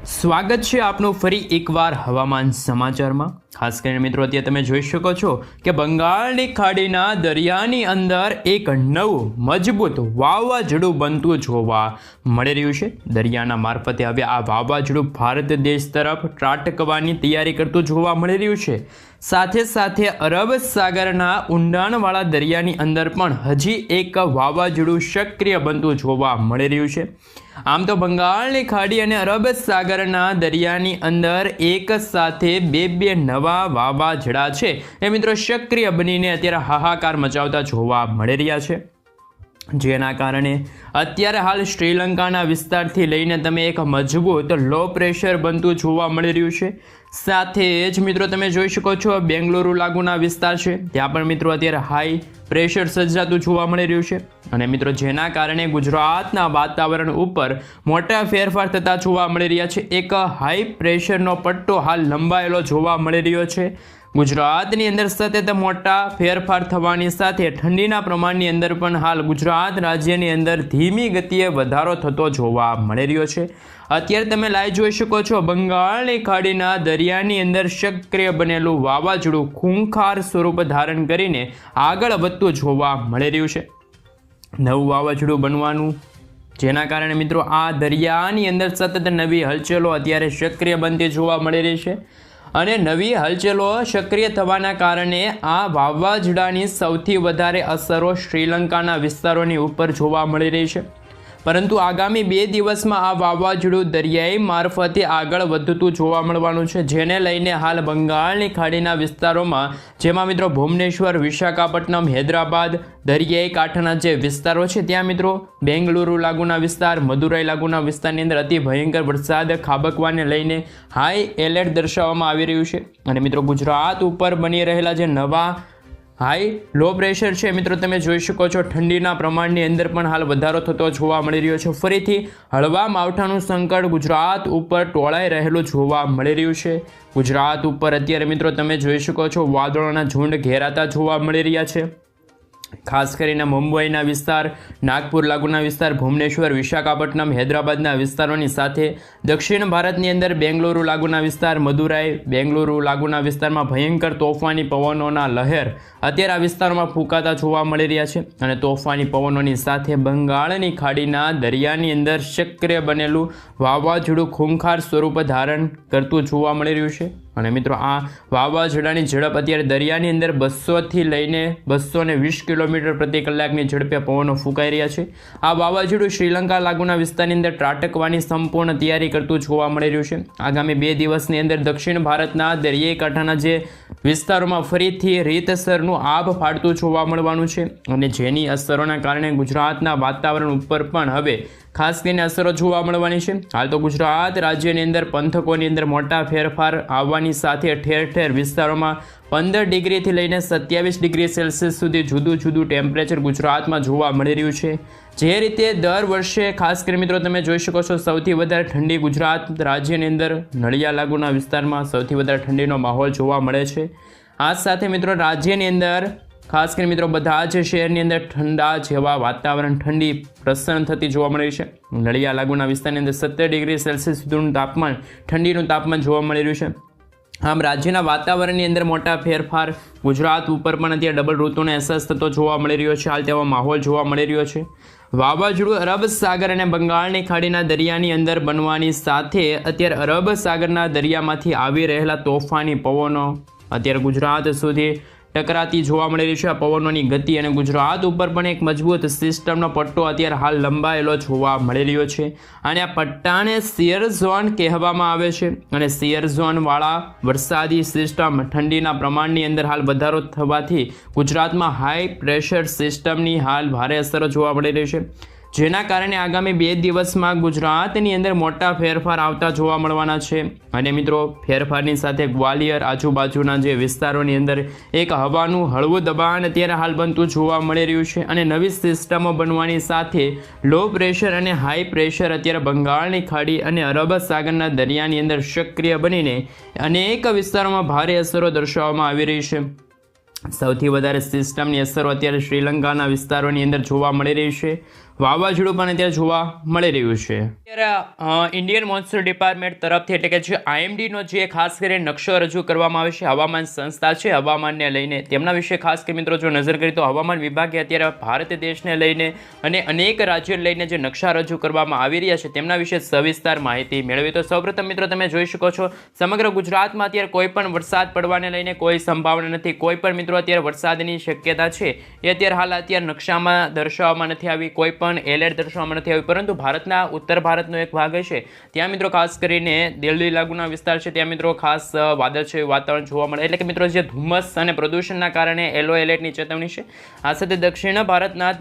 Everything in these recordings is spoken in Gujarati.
સ્વાગત છે આપનું ફરી એકવાર હવામાન સમાચારમાં। ખાસ કરીને મિત્રો અત્યારે તમે જોઈ શકો છો કે બંગાળની ખાડીના દરિયાની અંદર એક નવું મજબૂત વાવાઝોડું બનતું જોવા મળી રહ્યું છે। દરિયાના મારફતે હવે આ વાવાઝોડું ભારત દેશ તરફ ત્રાટકવાની તૈયારી કરતું જોવા મળી રહ્યું છે। સાથે સાથે અરબ સાગરના ઊંડાણવાળા દરિયાની અંદર પણ હજી એક વાવાઝોડું સક્રિય બનતું જોવા મળી રહ્યું છે। આમ તો બંગાળની ખાડી અને અરબ સાગરના દરિયાની અંદર એક સાથે બે નવા વાવાઝોડા છે એ મિત્રો સક્રિય બનીને અત્યારે હાહાકાર મચાવતા જોવા મળી રહ્યા છે, જેના કારણે અત્યારે હાલ શ્રીલંકાના વિસ્તારથી લઈને તમે એક મજબૂત લો પ્રેશર બનતું જોવા મળી રહ્યું છે। સાથે જ મિત્રો તમે જોઈ શકો છો બેંગલુરુ લાગુના વિસ્તાર છે ત્યાં પણ મિત્રો અત્યારે હાઈ પ્રેશર સર્જાતું જોવા મળી રહ્યું છે અને મિત્રો જેના કારણે ગુજરાતના વાતાવરણ ઉપર મોટા ફેરફાર થતા જોવા મળી રહ્યા છે। એક હાઈ પ્રેશરનો પટ્ટો હાલ લંબાયેલો જોવા મળી રહ્યો છે। ગુજરાતની અંદર સતત મોટા ફેરફાર થવાની સાથે ઠંડીના પ્રમાણની અંદર પણ હાલ ગુજરાત રાજ્યની અંદર ધીમી ગતિએ વધારો થતો જોવા મળી રહ્યો છે। અત્યારે તમે લાઈવ જોઈ શકો છો બંગાળની ખાડીના દરિયાની અંદર સક્રિય બનેલું વાવાઝોડું ખૂંખાર સ્વરૂપ ધારણ કરીને આગળ વધતું જોવા મળી રહ્યું છે। નવું વાવાઝોડું બનવાનું જેના કારણે મિત્રો આ દરિયાની અંદર સતત નવી હલચલો અત્યારે સક્રિય બનતી જોવા મળી રહી છે અને નવી હલચલો સક્રિય થવાના કારણે આ વાવાઝોડાની સૌથી વધારે અસરો શ્રીલંકાના વિસ્તારોની ઉપર જોવા મળી રહી છે। પરંતુ આગામી 2 દિવસમાં આ વાવાઝોડું દરિયાઈ મારફતે આગળ વધતું જોવા મળવાનું છે, જેને લઈને હાલ બંગાળની ખાડીના વિસ્તારોમાં જેમાં મિત્રો ભુવનેશ્વર, વિશાખાપટ્ટનમ, હૈદરાબાદ, દરિયાઈ કાંઠાના જે વિસ્તારો છે ત્યાં મિત્રો બેંગલુરુ લાગુના વિસ્તાર, મદુરાઈ લાગુના વિસ્તારની અંદર અતિ ભયંકર વરસાદ ખાબકવાને લઈને હાઈ એલર્ટ દર્શાવવામાં આવી રહ્યું છે અને મિત્રો ગુજરાત ઉપર બની રહેલા જે નવા હાઈ લો પ્રેશર છે મિત્રો તમે જોઈ શકો છો ઠંડીના પ્રમાણની અંદર પણ હાલ વધારો થતો જોવા મળી રહ્યો છે। ફરીથી હળવા માવઠાનું સંકટ ગુજરાત ઉપર ટોળાઈ રહેલું જોવા મળી રહ્યું છે। ગુજરાત ઉપર અત્યારે મિત્રો તમે જોઈ શકો છો વાદળોના ઝુંડ ઘેરાતા જોવા મળી રહ્યા છે। ખાસ કરીને મુંબઈના વિસ્તાર, નાગપુર લાગુના વિસ્તાર, ભુવનેશ્વર, વિશાખાપટ્ટનમ, હૈદરાબાદના વિસ્તારોની સાથે દક્ષિણ ભારતની અંદર બેંગલુરુ લાગુના વિસ્તાર, મદુરાઈ, બેંગલુરુ લાગુના વિસ્તારમાં ભયંકર તોફાની પવનોના લહેર અત્યારે આ વિસ્તારોમાં ફૂંકાતા જોવા મળી રહ્યા છે અને તોફાની પવનોની સાથે બંગાળની ખાડીના દરિયાની અંદર સક્રિય બનેલું વાવાઝોડું ખૂંખાર સ્વરૂપ ધારણ કરતું જોવા મળી રહ્યું છે અને મિત્રો આ વાવાઝોડાની ઝડપ અત્યારે દરિયાની અંદર 200થી લઈને 220 કિલોમીટર પ્રતિ કલાકની ઝડપે પવનો ફૂંકાઈ રહ્યા છે। આ વાવાઝોડું શ્રીલંકા લાગુના વિસ્તારની અંદર ત્રાટકવાની સંપૂર્ણ તૈયારી કરતું જોવા મળી રહ્યું છે। આગામી 2 દિવસની અંદર દક્ષિણ ભારતના દરિયાઈ કાંઠાના જે વિસ્તારોમાં ફરીથી રીતસરનું આભ ફાટતું જોવા મળવાનું છે અને જેની અસરોના કારણે ગુજરાતના વાતાવરણ ઉપર પણ હવે ખાસ કરીને અસરો જોવા મળવાની છે। હાલ તો ગુજરાત રાજ્યની અંદર પંથકોની અંદર મોટા ફેરફાર આવવાની સાથે ઠેર ઠેર વિસ્તારોમાં 15 ડિગ્રીથી લઈને 27 ડિગ્રી સેલ્સિયસ સુધી જુદું જુદું ટેમ્પરેચર ગુજરાતમાં જોવા મળી રહ્યું છે। જે રીતે દર વર્ષે ખાસ કરીને મિત્રો તમે જોઈ શકો છો સૌથી વધારે ઠંડી ગુજરાત રાજ્યની અંદર નળિયા લાગુના વિસ્તારમાં સૌથી વધારે ઠંડીનો માહોલ જોવા મળે છે। આ સાથે મિત્રો રાજ્યની અંદર ખાસ કરીને મિત્રો બધા જ શહેરની અંદર ઠંડા જેવા વાતાવરણ ઠંડી પ્રસન્ન થતી જોવા મળી છે। નળિયા લાગુના વિસ્તારની અંદર 17 ડિગ્રી સેલ્સિયસ સુધીનું તાપમાન ઠંડીનું તાપમાન જોવા મળી રહ્યું છે। આમ રાજ્યના વાતાવરણની અંદર મોટા ફેરફાર ગુજરાત ઉપર પણ અત્યારે ડબલ ઋતુનો અહેસાસ થતો જોવા મળી રહ્યો છે। હાલ તેવો માહોલ જોવા મળી રહ્યો છે। વાવાઝોડું અરબ સાગર અને બંગાળની ખાડીના દરિયાની અંદર બનવાની સાથે અત્યારે અરબ સાગરના દરિયામાંથી આવી રહેલા તોફાની પવનો અત્યારે ગુજરાત સુધી ટકરાતી જોવા મળી રહી છે। આ પવનોની ગતિ અને ગુજરાત ઉપર પણ એક મજબૂત સિસ્ટમનો પટ્ટો અત્યારે હાલ લંબાયેલો જોવા મળી રહ્યો છે અને આ પટ્ટાને શિયર ઝોન કહેવામાં આવે છે અને શિયર ઝોનવાળા વરસાદી સિસ્ટમ ઠંડીના પ્રમાણની અંદર હાલ વધારો થવાથી ગુજરાતમાં હાઈ પ્રેશર સિસ્ટમની હાલ ભારે અસરો જોવા મળી રહી છે, જેના કારણે આગામી 2 દિવસમાં ગુજરાતની અંદર મોટા ફેરફાર આવતા જોવા મળવાના છે અને મિત્રો ફેરફારની સાથે ગ્વાલિયર આજુબાજુના જે વિસ્તારોની અંદર એક હવાનું હળવું દબાણ અત્યારે હાલ બનતું જોવા મળી રહ્યું છે અને નવી સિસ્ટમો બનવાની સાથે લો પ્રેશર અને હાઈ પ્રેશર અત્યારે બંગાળની ખાડી અને અરબ સાગરના દરિયાની અંદર સક્રિય બનીને અનેક વિસ્તારોમાં ભારે અસરો દર્શાવવામાં આવી રહી છે। સૌથી વધારે સિસ્ટમની અસરો અત્યારે શ્રીલંકાના વિસ્તારોની અંદર જોવા મળી રહી છે। વાવાઝોડું પણ અત્યારે જોવા મળી રહ્યું છે. અત્યારે ઇન્ડિયન મોન્સૂન ડિપાર્ટમેન્ટ તરફથી એટલે કે જે IMDનો જે ખાસ કરીને નકશો રજૂ કરવામાં આવે છે, હવામાન સંસ્થા છે હવામાનને લઈને, તેમના વિશે ખાસ કરી મિત્રો જો નજર કરીએ તો હવામાન વિભાગે અત્યારે ભારત દેશને લઈને અને અનેક રાજ્યોને લઈને જે નકશા રજૂ કરવામાં આવી રહ્યા છે તેમના વિશે સવિસ્તાર માહિતી મેળવી. તો સૌપ્રથમ મિત્રો તમે જોઈ શકો છો સમગ્ર ગુજરાતમાં અત્યારે કોઈ પણ વરસાદ પડવાને લઈને કોઈ સંભાવના નથી. કોઈ પણ મિત્રો અત્યારે વરસાદની શક્યતા છે એ અત્યારે નકશામાં દર્શાવવામાં નથી આવી, કોઈ પણ એલર્ટ દર્શાવવામાં નથી આવી. પરંતુ ભારતના ઉત્તર ભારતનો એક ભાગ છે ત્યાં મિત્રો ખાસ કરીને દિલ્હી લાગુના વિસ્તાર છે ત્યાં મિત્રો ખાસ વાદળછાયું વાતાવરણ જોવા મળે, એટલે કે મિત્રો જે ધુમ્મસ અને પ્રદૂષણના કારણે યલો એલર્ટની ચેતવણી છે. આ સાથે દક્ષિણ ભારતના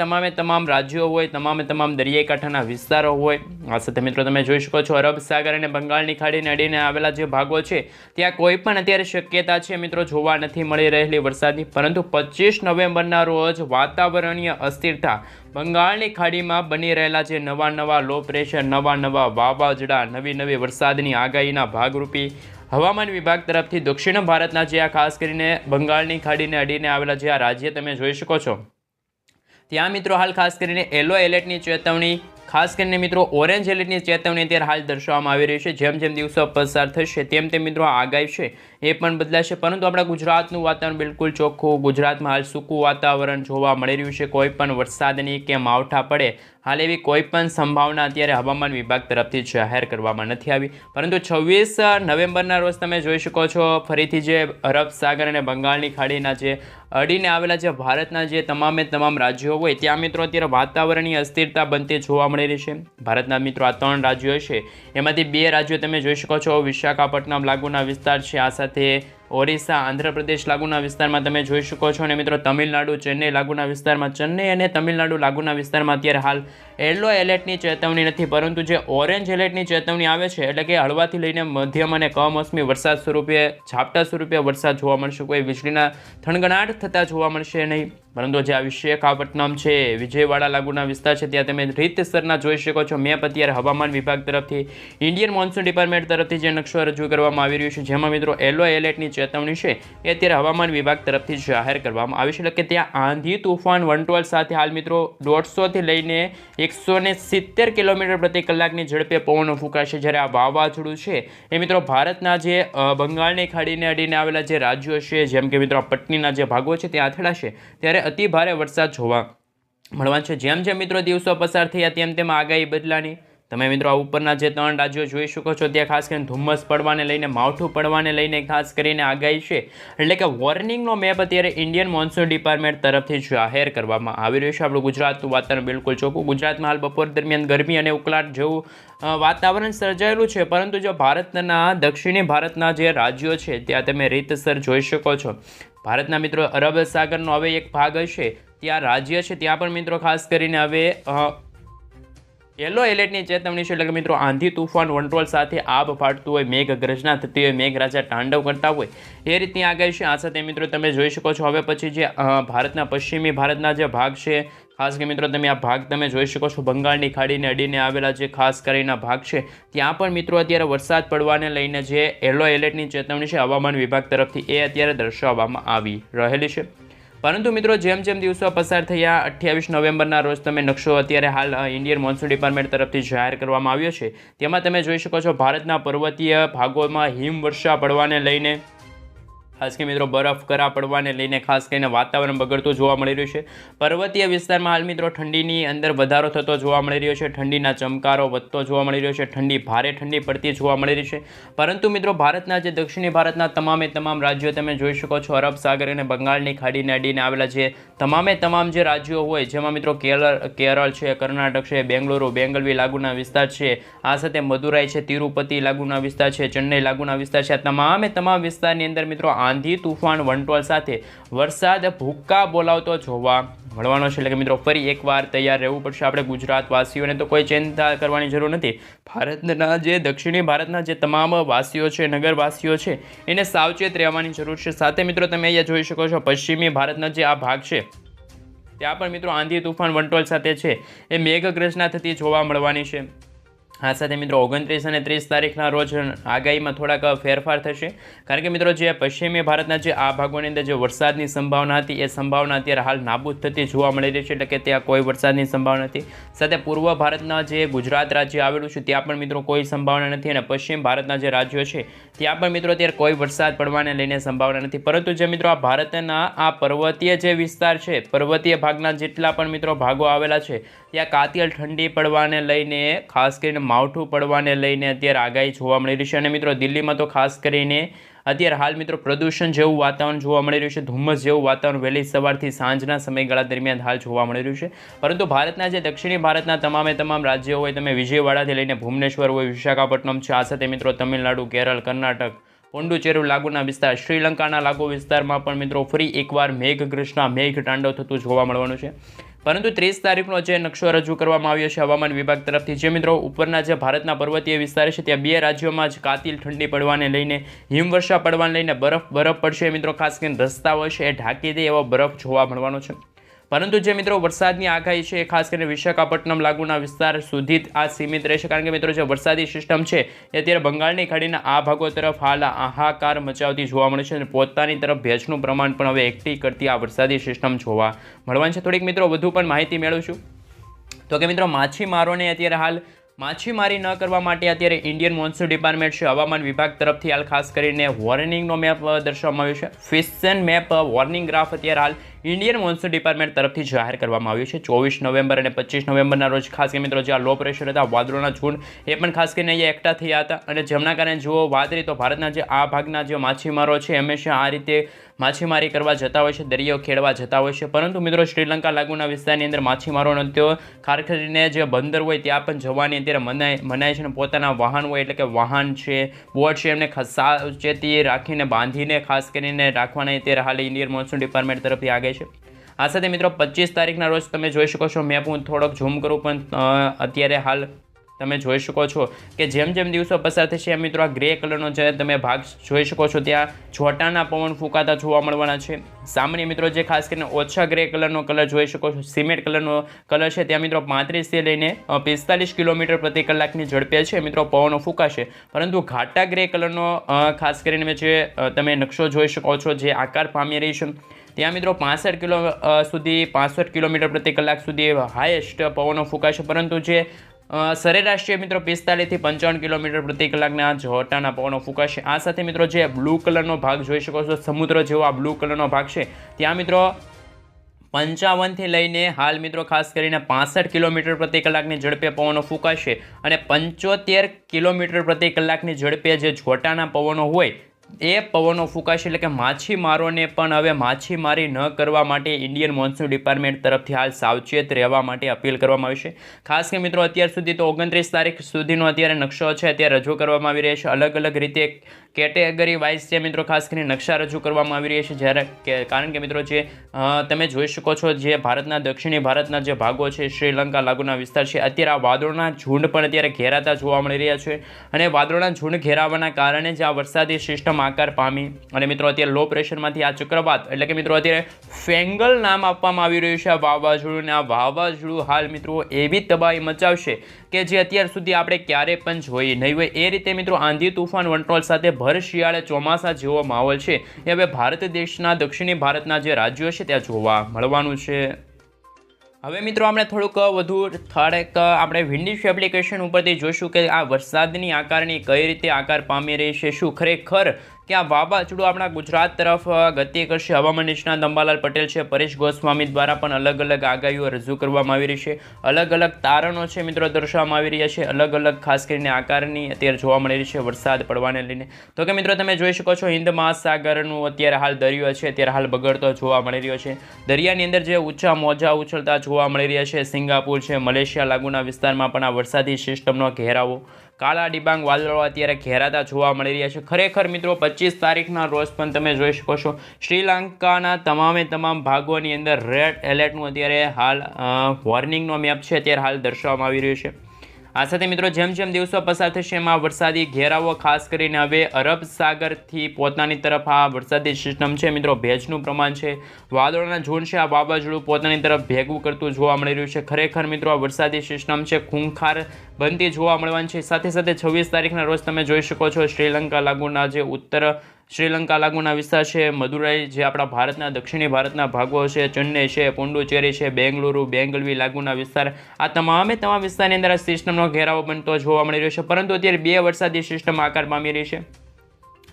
તમામ રાજ્યો હોય, તમામ દરિયાઈ કાંઠાના વિસ્તારો હોય. આ સાથે મિત્રો તમે જોઈ શકો છો અરબ સાગર અને બંગાળની ખાડીને અડીને આવેલા જે ભાગો છે ત્યાં કોઈ પણ અત્યારે શક્યતા છે મિત્રો જોવા નથી મળી રહેલી વરસાદની. પરંતુ 25 નવેમ્બરના રોજ વાતાવરણીય અસ્થિરતા, બંગાળની ખાડીમાં બની રહેલા જે નવા લો પ્રેશર, નવા વાવાઝોડા, નવી વરસાદની આગાહીના ભાગરૂપી હવામાન વિભાગ તરફથી દક્ષિણ ભારતના જે આ ખાસ કરીને બંગાળની ખાડીને અડીને આવેલા જે આ રાજ્ય તમે જોઈ શકો છો ત્યાં મિત્રો હાલ ખાસ કરીને યલો એલર્ટની ચેતવણી, ખાસ કરીને મિત્રો ઓરેન્જ એલર્ટની ચેતવણી અત્યારે હાલ દર્શાવવામાં આવી રહી છે. જેમ દિવસો પસાર થશે તેમ મિત્રો આ આગાહી છે એ પણ બદલાશે. પરંતુ આપણા ગુજરાતનું વાતાવરણ બિલકુલ ચોખ્ખું, ગુજરાતમાં હાલ સૂકું વાતાવરણ જોવા મળી રહ્યું છે. કોઈ પણ વરસાદની કે માવઠા પડે હાલ એવી કોઈ પણ સંભાવના અત્યારે હવામાન વિભાગ તરફથી જાહેર કરવામાં નથી આવી. પરંતુ 26 નવેમ્બરના રોજ તમે જોઈ શકો છો ફરીથી જે અરબ સાગર અને બંગાળની ખાડીના જે અડીને આવેલા જે ભારતના જે તમામ રાજ્યો હોય ત્યાં મિત્રો અત્યારે વાતાવરણીય અસ્થિરતા બનતી જોવા મળી રહી છે. ભારતના મિત્રો આ 3 રાજ્યો છે એમાંથી 2 રાજ્યો તમે જોઈ શકો છો વિશાખાપટ્ટનમ લાગુના વિસ્તાર છે, આ સાથે ઓરિસ્સા, આંધ્રપ્રદેશ લાગુના વિસ્તારમાં તમે જોઈ શકો છો. અને મિત્રો તમિલનાડુ, ચેન્નઈ લાગુના વિસ્તારમાં, ચેન્નઈ અને તમિલનાડુ લાગુના વિસ્તારમાં અત્યારે હાલ યલો એલર્ટની ચેતવણી નથી, પરંતુ જે ઓરેન્જ એલર્ટની ચેતવણી આવે છે એટલે કે હળવાથી લઈને મધ્યમ અને કમોસમી વરસાદ સ્વરૂપે, ઝાપટા સ્વરૂપે વરસાદ જોવા મળશે. કોઈ વીજળીના થણગણાટ થતા જોવા મળશે નહીં. પરંતુ જે આ વિશાખાપટ્ટનમ છે, વિજયવાડા લાગુના વિસ્તાર છે ત્યાં તમે રીતસરના જોઈ શકો છો મેપ અત્યારે હવામાન વિભાગ તરફથી, ઇન્ડિયન મોન્સૂન ડિપાર્ટમેન્ટ તરફથી જે નકશો રજૂ કરવામાં આવી રહ્યો છે જેમાં મિત્રો યલો એલર્ટની ચેતવણી છે એ અત્યારે હવામાન વિભાગ તરફથી જાહેર કરવામાં આવી છે. એટલે કે ત્યાં આંધી, તુફાન, વંટોળ સાથે હાલ મિત્રો 150થી લઈને 170 કિલોમીટર પ્રતિ કલાકની ઝડપે પવનો ફૂંકાશે. જ્યારે આ વાવાઝોડું છે એ મિત્રો ભારતના જે બંગાળની ખાડીને અડીને આવેલા જે રાજ્યો છે જેમ કે મિત્રો પટનીના જે ભાગો છે ત્યાં અથડાશે ત્યારે અતિ ભારે વરસાદ જોવા મળવાનો છે. જેમ મિત્રો દિવસો પસાર થયા તેમ આગાહી બદલાની. તમે મિત્રો આ ઉપરના જે 3 રાજ્યો જોઈ શકો છો ત્યાં ખાસ કરીને ધુમ્મસ પડવાને લઈને, માવઠું પડવાને લઈને ખાસ કરીને આગાહી છે. એટલે કે વોર્નિંગનો મેપ અત્યારે ઇન્ડિયન મોન્સૂન ડિપાર્ટમેન્ટ તરફથી જાહેર કરવામાં આવી રહ્યું છે. આપણું ગુજરાતનું વાતાવરણ બિલકુલ ચોખ્ખું. ગુજરાતમાં હાલ બપોર દરમિયાન ગરમી અને ઉકળાટ જેવું વાતાવરણ સર્જાયેલું છે. પરંતુ જો ભારતના દક્ષિણી ભારતના જે રાજ્યો છે ત્યાં તમે રીતસર જોઈ શકો છો ભારતના મિત્રો અરબ સાગરનો હવે એક ભાગ હશે ત્યાં રાજ્ય છે ત્યાં પણ મિત્રો ખાસ કરીને હવે યલો એલર્ટની ચેતવણી છે. એટલે કે મિત્રો આંધી, તુફાન, વંટોળ સાથે આભ ફાટતું હોય, મેઘ ગર્જના થતી હોય, મેઘરાજા તાંડવ કરતા હોય એ રીતની આગાહી છે. આ સાથે મિત્રો તમે જોઈ શકો છો હવે પછી જે ભારતના પશ્ચિમી ભારતના જે ભાગ છે, ખાસ કરીને મિત્રો તમે આ ભાગ તમે જોઈ શકો છો બંગાળની ખાડીને અડીને આવેલા જે ખાસ કરીને ભાગ છે ત્યાં પણ મિત્રો અત્યારે વરસાદ પડવાને લઈને જે યલો એલર્ટની ચેતવણી છે હવામાન વિભાગ તરફથી એ અત્યારે દર્શાવવામાં આવી રહેલી છે. પરંતુ મિત્રો જેમ દિવસો પસાર થયા 28 નવેમ્બરના રોજ તમે નકશો અત્યારે હાલ ઇન્ડિયન મોન્સૂન ડિપાર્ટમેન્ટ તરફથી જાહેર કરવામાં આવ્યો છે તેમાં તમે જોઈ શકો છો ભારતના પર્વતીય ભાગોમાં હિમવર્ષા પડવાને લઈને, ખાસ કરીને મિત્રો બરફકરા પડવાને લઈને ખાસ કરીને વાતાવરણ બગડતું જોવા મળી રહ્યું છે. પર્વતીય વિસ્તારમાં હાલ મિત્રો ઠંડીની અંદર વધારો થતો જોવા મળી રહ્યો છે, ઠંડીના ચમકારો વધતો જોવા મળી રહ્યો છે, ભારે ઠંડી પડતી જોવા મળી રહી છે. પરંતુ મિત્રો ભારતના જે દક્ષિણી ભારતના તમામ રાજ્યો તમે જોઈ શકો છો અરબ સાગર અને બંગાળની ખાડીને અડીને આવેલા જે તમામ જે રાજ્યો હોય જેમાં મિત્રો કેરળ છે, કર્ણાટક છે, બેંગલુરુ, બેંગલવી લાગુના વિસ્તાર છે, આ સાથે મદુરાઈ છે, તિરુપતિ લાગુના વિસ્તાર છે, ચેન્નઈ લાગુના વિસ્તાર છે, આ તમામ વિસ્તારની અંદર મિત્રો આંધી, તુફાન, વંટોળ સાથે વરસાદ ભૂક્કા બોલાવતો જોવા મળવાનો છે. એટલે કે મિત્રો ફરી એકવાર તૈયાર રહેવું પડશે આપણે ગુજરાતવાસીઓને. તો કોઈ ચિંતા કરવાની જરૂર નથી. ભારતના જે દક્ષિણી ભારતના જે તમામ વાસીઓ છે, નગરવાસીઓ છે એને સાવચેત રહેવાની જરૂર છે. સાથે મિત્રો તમે અહીંયા જોઈ શકો છો પશ્ચિમી ભારતના જે આ ભાગ છે ત્યાં પણ મિત્રો આંધી, તુફાન, વંટોળ સાથે છે એ મેઘગર્જના થતી જોવા મળવાની છે. આ સાથે મિત્રો 29 અને 30 તારીખના રોજ આગાહીમાં થોડાક ફેરફાર થશે, કારણ કે મિત્રો જે પશ્ચિમી ભારતના જે આ ભાગોની અંદર જે વરસાદની સંભાવના હતી એ સંભાવના અત્યારે હાલ નાબૂદ થતી જોવા મળી રહી છે, એટલે કે ત્યાં કોઈ વરસાદની સંભાવના નથી. સાથે પૂર્વ ભારતના જે ગુજરાત રાજ્ય આવેલું છે ત્યાં પણ મિત્રો કોઈ સંભાવના નથી, અને પશ્ચિમ ભારતના જે રાજ્યો છે ત્યાં પણ મિત્રો અત્યારે કોઈ વરસાદ પડવાને લઈને સંભાવના નથી. પરંતુ જે મિત્રો આ ભારતના આ પર્વતીય જે વિસ્તાર છે, પર્વતીય ભાગના જેટલા પણ મિત્રો ભાગો આવેલા છે ત્યાં કાતિલ ઠંડી પડવાને લઈને, ખાસ કરીને માવઠું પડવાને લઈને અત્યારે આગાહી જોવા મળી રહી છે. અને મિત્રો દિલ્હીમાં તો ખાસ કરીને અત્યારે હાલ મિત્રો પ્રદૂષણ જેવું વાતાવરણ જોવા મળી રહ્યું છે, ધુમ્મસ જેવું વાતાવરણ વહેલી સવારથી સાંજના સમયગાળા દરમિયાન હાલ જોવા મળી રહ્યું છે. પરંતુ ભારતના જે દક્ષિણી ભારતના તમામ રાજ્યો હોય, તમે વિજયવાડાથી લઈને ભુવનેશ્વર હોય, વિશાખાપટ્ટનમ છે, આ સાથે મિત્રો તમિલનાડુ, કેરળ, કર્ણાટક, પોંડુચેરી લાગુના વિસ્તાર, શ્રીલંકાના લાગુ વિસ્તારમાં પણ મિત્રો ફરી એકવાર મેઘગૃષ્ણા, મેઘ તાંડવ થતું જોવા મળવાનું છે. પરંતુ 30 તારીખનો જે નકશો રજૂ કરવામાં આવ્યો છે હવામાન વિભાગ તરફથી, જે મિત્રો ઉપરના જે ભારતના પર્વતીય વિસ્તાર છે ત્યાં 2 રાજ્યોમાં જ કાતિલ ઠંડી પડવાને લઈને, હિમવર્ષા પડવાને લઈને બરફ પડશે મિત્રો, ખાસ કરીને રસ્તાઓ છે એ ઢાંકી દે એવો બરફ જોવા મળવાનો છે. પરંતુ જે મિત્રો વરસાદની આગાહી છે એ ખાસ કરીને વિશાખાપટ્ટનમ લાગુના વિસ્તાર સુધી આ સીમિત રહેશે, કારણ કે મિત્રો જે વરસાદી સિસ્ટમ છે એ અત્યારે બંગાળની ખાડીના આ ભાગો તરફ હાલ હાહાકાર મચાવતી જોવા મળે છે, અને પોતાની તરફ ભેજનું પ્રમાણ પણ હવે એકઠી કરતી આ વરસાદી સિસ્ટમ જોવા મળવાની છે. થોડીક મિત્રો વધુ પણ માહિતી મેળવશું તો કે મિત્રો માછીમારોને અત્યારે હાલ માછીમારી ન કરવા માટે અત્યારે ઇન્ડિયન મોન્સૂન ડિપાર્ટમેન્ટ છે હવામાન વિભાગ તરફથી હાલ ખાસ કરીને વોર્નિંગનો મેપ દર્શાવવામાં આવ્યો છે. ફિશન મેપ વોર્નિંગ ગ્રાફ અત્યારે હાલ ઇન્ડિયન મોન્સૂન ડિપાર્ટમેન્ટ તરફથી જાહેર કરવામાં આવ્યું છે. 24 નવેમ્બર અને 25 નવેમ્બરના રોજ ખાસ કરીને મિત્રો જે આ લો પ્રેશર હતા, વાદળોના ઝુંડ એ પણ ખાસ કરીને અહીંયા એકઠા થયા હતા, અને જેમના કારણે જુઓ વાદળી તો ભારતના જે આ ભાગના જે માછીમારો છે હંમેશા આ રીતે માછીમારી કરવા જતા હોય છે, દરિયો ખેડવા જતા હોય છે. પરંતુ મિત્રો શ્રીલંકા લાગુના વિસ્તારની અંદર માછીમારોનો તેઓ ખાસ કરીને જે બંદર હોય ત્યાં પણ જવાની અત્યારે મનાય છે, અને પોતાના વાહન હોય એટલે કે વાહન છે, બોટ છે, એમને સાવચેતી રાખીને બાંધીને ખાસ કરીને રાખવાના અત્યારે હાલ ઇન્ડિયન મોન્સૂન ડિપાર્ટમેન્ટ તરફથી આગે છે. આ સાથે મિત્રો 25 તારીખના રોજ તમે જોઈ શકો છો, મેપ હું થોડોક ઝૂમ કરું પણ અત્યારે હાલ તમે જોઈ શકો છો કે જેમ જેમ દિવસો પસાર થશે એમ મિત્રો આ ગ્રે કલરનો જે તમે ભાગ જોઈ શકો છો ત્યાં છોટાના પવન ફૂંકાતા જોવા મળવાના છે. સામાન્ય મિત્રો જે ખાસ કરીને ઓછા ગ્રે કલરનો કલર જોઈ શકો છો, સિમેન્ટ કલરનો કલર છે, ત્યાં મિત્રો 35 થી લઈને 45 કિલોમીટર પ્રતિ કલાકની ઝડપે છે મિત્રો પવનો ફૂંકાશે. પરંતુ ઘાટા ગ્રે કલરનો ખાસ કરીને જે તમે નકશો જોઈ શકો છો જે આકાર પામી રહી છે ત્યાં મિત્રો 65 કિલોમીટર પ્રતિ કલાક સુધી હાઈએસ્ટ પવનો ફૂંકાશે. પરંતુ જે સરેરાશ છે મિત્રો 45 થી 55 કિલોમીટર પ્રતિ કલાકના ઝોટાના પવનો ફૂંકાશે. આ સાથે મિત્રો જે બ્લુ કલરનો ભાગ જોઈ શકો છો, સમુદ્ર જેવો આ બ્લુ કલરનો ભાગ છે, ત્યાં મિત્રો 55 થી લઈને હાલ મિત્રો ખાસ કરીને 65 કિલોમીટર પ્રતિ કલાકની ઝડપે પવનો ફૂંકાશે, અને 75 કિલોમીટર પ્રતિ કલાકની ઝડપે જે ઝોટાના પવનો હોય એ પવનો ફૂંકાશે. એટલે કે માછીમારોને પણ હવે માછીમારી ન કરવા માટે ઇન્ડિયન મોન્સૂન ડિપાર્ટમેન્ટ તરફથી હાલ સાવચેત રહેવા માટે અપીલ કરવામાં આવી છે. ખાસ કે મિત્રો અત્યાર સુધી તો 29 તારીખ સુધીનો અત્યારે નકશો છે અત્યારે રજૂ કરવામાં આવી રહ્યો છે, અલગ અલગ રીતે કેટેગરી વાઇઝ છે મિત્રો ખાસ કરીને નકશા રજૂ કરવામાં આવી રહ્યા છે. જ્યારે કારણ કે મિત્રો જે તમે જોઈ શકો છો જે ભારતના દક્ષિણી ભારતના જે ભાગો છે, શ્રીલંકા લાગુના વિસ્તાર છે, અત્યારે આ વાદળોના ઝુંડ પણ અત્યારે ઘેરાતા જોવા મળી રહ્યા છે, અને વાદળોના ઝુંડ ઘેરાવાના કારણે જ આ વરસાદી સિસ્ટમ આકાર પામી, અને મિત્રો અત્યારે લો પ્રેશરમાંથી આ ચક્રવાત એટલે કે મિત્રો અત્યારે ફેંગલ નામ આપવામાં આવી રહ્યું છે આ વાવાઝોડું, આ વાવાઝોડું હાલ મિત્રો એવી તબાહી મચાવશે કે જે અત્યાર સુધી આપણે ક્યારે પણ જોઈ નહીં હોય એ રીતે મિત્રો આંધી તુફાન વંટોળ સાથે ભર શિયાળે ચોમાસા જેવો માહોલ છે એ હવે ભારત દેશના દક્ષિણી ભારતના જે રાજ્યો છે ત્યાં જોવા મળવાનું છે. હવે મિત્રો આપણે થોડુંક આપણે વિન્ડીશ એપ્લિકેશન ઉપરથી જોઈશું કે આ વરસાદની આકારની કઈ રીતે આકાર પામી રહી છે, શું ખરેખર કે આ વાવાઝોડું આપણા ગુજરાત તરફ ગતિ કરશે. હવામાન નિષ્ણાત અંબાલાલ પટેલ છે, પરેશ ગોસ્વામી દ્વારા પણ અલગ અલગ આગાહીઓ રજૂ કરવામાં આવી રહી છે, અલગ અલગ તારણો છે મિત્રો દર્શાવવામાં આવી રહ્યા છે, અલગ અલગ ખાસ કરીને આકારની અત્યારે જોવા મળી રહી છે વરસાદ પડવાને લઈને. તો કે મિત્રો તમે જોઈ શકો છો હિન્દ મહાસાગરનું અત્યારે હાલ દરિયો છે અત્યારે હાલ બગડતો જોવા મળી રહ્યો છે. દરિયાની અંદર જે ઊંચા મોજા ઉછળતા જોવા મળી રહ્યા છે. સિંગાપુર છે, મલેશિયા લાગુના વિસ્તારમાં પણ આ વરસાદી સિસ્ટમનો ઘેરાવો, કાળા ડિબાંગ વાદળો અત્યારે ઘેરાતા જોવા મળી રહ્યા છે. ખરેખર મિત્રો 25 તારીખના રોજ પણ તમે જોઈ શકો છો શ્રીલંકાના તમામ ભાગોની અંદર રેડ એલર્ટનું અત્યારે હાલ વોર્નિંગનો મેપ છે અત્યારે હાલ દર્શાવવામાં આવી રહ્યું છે. આ સાથે મિત્રો જેમ જેમ દિવસો પસાર થશે એમાં વરસાદી ઘેરાવો ખાસ કરીને હવે અરબ સાગરથી પોતાની તરફ આ વરસાદી સિસ્ટમ છે મિત્રો, ભેજનું પ્રમાણ છે, વાદળોના ઝુંડ છે, આ વાવાઝોડું પોતાની તરફ ભેગું કરતું જોવા મળી રહ્યું છે. ખરેખર મિત્રો આ વરસાદી સિસ્ટમ છે ખૂંખાર બનતી જોવા મળવાની છે. સાથે સાથે 26 તારીખના રોજ તમે જોઈ શકો છો શ્રીલંકા લાગુના જે ઉત્તર શ્રીલંકા લાગુના વિસ્તાર છે, મદુરાઈ જે આપણા ભારતના દક્ષિણી ભારતના ભાગો છે, ચેન્નઈ છે, પોંડુચેરી છે, બેંગલુરુ, બેંગલવી લાગુના વિસ્તાર, આ તમામ વિસ્તારની અંદર સિસ્ટમનો ઘેરાવો બનતો જોવા મળી રહ્યો છે. પરંતુ અત્યારે બે વરસાદી સિસ્ટમ આકાર પામી રહી છે.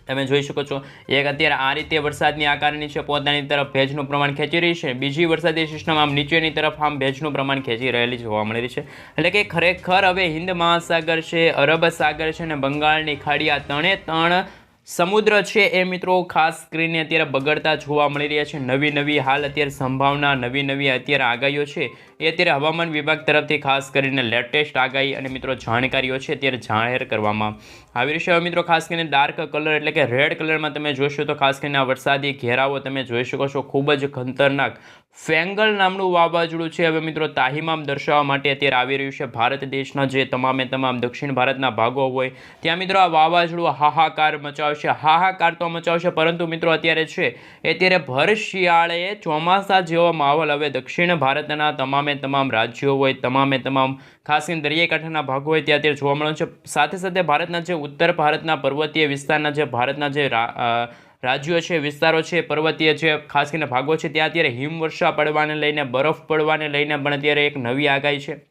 તમે જોઈ શકો છો એક અત્યારે આ રીતે વરસાદની આકારની છે, પોતાની તરફ ભેજનું પ્રમાણ ખેંચી રહી છે. બીજી વરસાદી સિસ્ટમ આમ નીચેની તરફ આમ ભેજનું પ્રમાણ ખેંચી રહેલી જોવા મળી રહી છે. એટલે કે ખરેખર હવે હિન્દ મહાસાગર છે, અરબ સાગર છે અને બંગાળની ખાડી, આ ત્રણ સમુદ્ર છે એ મિત્રો ખાસ કરીને અત્યારે બગડતા જોવા મળી રહ્યા છે. નવી હાલ અત્યારે સંભાવના, નવી અત્યારે આગાહીઓ છે એ અત્યારે હવામાન વિભાગ તરફથી ખાસ કરીને લેટેસ્ટ આગાહી અને મિત્રો જાણકારીઓ છે અત્યારે જાહેર કરવામાં આવી રહી છે. હવે મિત્રો ખાસ કરીને ડાર્ક કલર એટલે કે રેડ કલરમાં તમે જોશો તો ખાસ કરીને આ વરસાદી ઘેરાવો તમે જોઈ શકો છો. ખૂબ જ ખતરનાક ફેંગલ નામનું વાવાઝોડું છે હવે મિત્રો તાહીમામ દર્શાવવા માટે અત્યારે આવી રહ્યું છે. ભારત દેશના જે તમામ દક્ષિણ ભારતના ભાગો હોય ત્યાં મિત્રો આ વાવાઝોડું હાહાકાર હાહાકાર તો મચાવશે, પરંતુ મિત્રો અત્યારે ભર શિયાળે ચોમાસા જેવો માહોલ હવે દક્ષિણ ભારતના તમામ રાજ્યો હોય, તમામ ખાસ કરીને દરિયાકાંઠાના ભાગો હોય ત્યાં અત્યારે જોવા મળે છે. સાથે સાથે ભારતના જે ઉત્તર ભારતના પર્વતીય વિસ્તારના જે ભારતના જે રાજ્યો છે, વિસ્તારો છે, પર્વતીય છે, ખાસ કરીને ભાગો છે, ત્યાં અત્યારે હિમવર્ષા પડવાને લઈને, બરફ પડવાને લઈને પણ અત્યારે એક નવી આગાહી છે.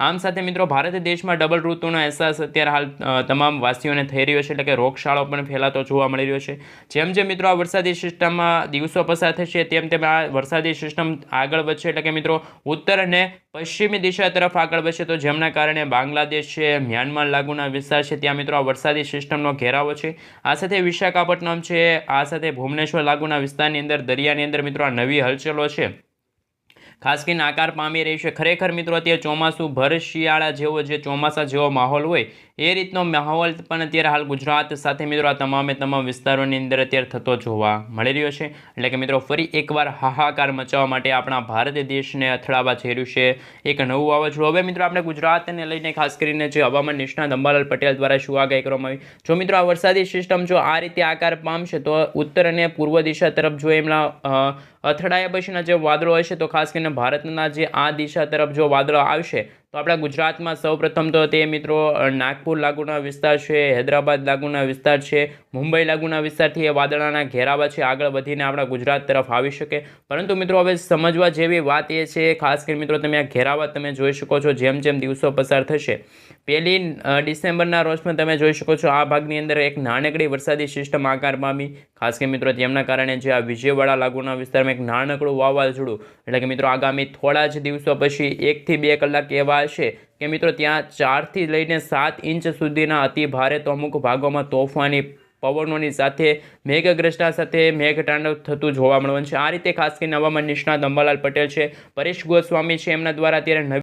આમ સાથે મિત્રો ભારત દેશમાં ડબલ ઋતુનો અહેસાસ અત્યારે હાલ તમામ વાસીઓને થઈ રહ્યો છે, એટલે કે રોગચાળો પણ ફેલાતો જોવા મળી રહ્યો છે. જેમ મિત્રો આ વરસાદી સિસ્ટમમાં દિવસો પસાર થશે તેમ આ વરસાદી સિસ્ટમ આગળ વધશે, એટલે કે મિત્રો ઉત્તર અને પશ્ચિમી દિશા તરફ આગળ વધશે, તો જેમના કારણે બાંગ્લાદેશ છે, મ્યાનમાર લાગુના વિસ્તાર છે ત્યાં મિત્રો આ વરસાદી સિસ્ટમનો ઘેરાવો છે. આ સાથે વિશાખાપટ્ટનમ છે, આ સાથે ભુવનેશ્વર લાગુના વિસ્તારની અંદર દરિયાની અંદર મિત્રો આ નવી હલચલો છે ખાસ કરીને આકાર પામી રહી છે. ખરેખર મિત્રો અત્યારે ચોમાસું ભર શિયાળા જેવો જે ચોમાસા જેવો માહોલ હોય એ રીતનો માહોલ પણ અત્યારે હાલ ગુજરાત સાથે મિત્રો આ તમામ વિસ્તારોની અંદર અત્યારે થતો જોવા મળી રહ્યો છે. એટલે કે મિત્રો ફરી એકવાર હાહાકાર મચાવવા માટે આપણા ભારત દેશને અથડાવા જઈ રહ્યું છે એક નવું વાવાઝોડું. હવે મિત્રો આપણે ગુજરાતને લઈને ખાસ કરીને જે હવામાન નિષ્ણાત અંબાલાલ પટેલ દ્વારા શું આગાહી કરવામાં આવી, જો મિત્રો આ વરસાદી સિસ્ટમ જો આ રીતે આકાર પામશે તો ઉત્તર અને પૂર્વ દિશા તરફ જો એમના અથડાયા પછીના જે વાદળો હશે તો ખાસ કરીને ભારતના જે આ દિશા તરફ જો વાદળો આવશે તો આપણા ગુજરાતમાં સૌપ્રથમ તો તે મિત્રો નાગપુર લાગુના વિસ્તાર છે, હૈદરાબાદ લાગુના વિસ્તાર છે, મુંબઈ લાગુના વિસ્તારથી એ વાદળાના ઘેરાવા છે આગળ વધીને આપણા ગુજરાત તરફ આવી શકે. પરંતુ મિત્રો હવે સમજવા જેવી વાત એ છે ખાસ કરીને મિત્રો તમે આ ઘેરાવા તમે જોઈ શકો છો જેમ દિવસો પસાર થશે 1 ડિસેમ્બરના રોજ પણ તમે જોઈ શકો છો આ ભાગની અંદર એક નાનકડી વરસાદી સિસ્ટમ આકાર પામી. ખાસ કરીને મિત્રો તેમના કારણે જે આ વિજયવાડા લાગુના વિસ્તારમાં એક નાનકડું વાવાઝોડું એટલે કે મિત્રો આગામી થોડા જ દિવસો પછી 1 થી 2 કલાક એવા હશે કે મિત્રો ત્યાં 4 થી લઈને 7 ઇંચ સુધીના અતિ ભારે તો અમુક ભાગોમાં તોફાની પવનોની સાથે મેઘગ્રસ્તા સાથે મેઘતાંડવ થતું જોવા મળવાનું છે. આ રીતે ખાસ કરીને હવામાન નિષ્ણાત અંબાલાલ પટેલ છે, પરેશ ગોસ્વામી છે એમના દ્વારા અત્યારે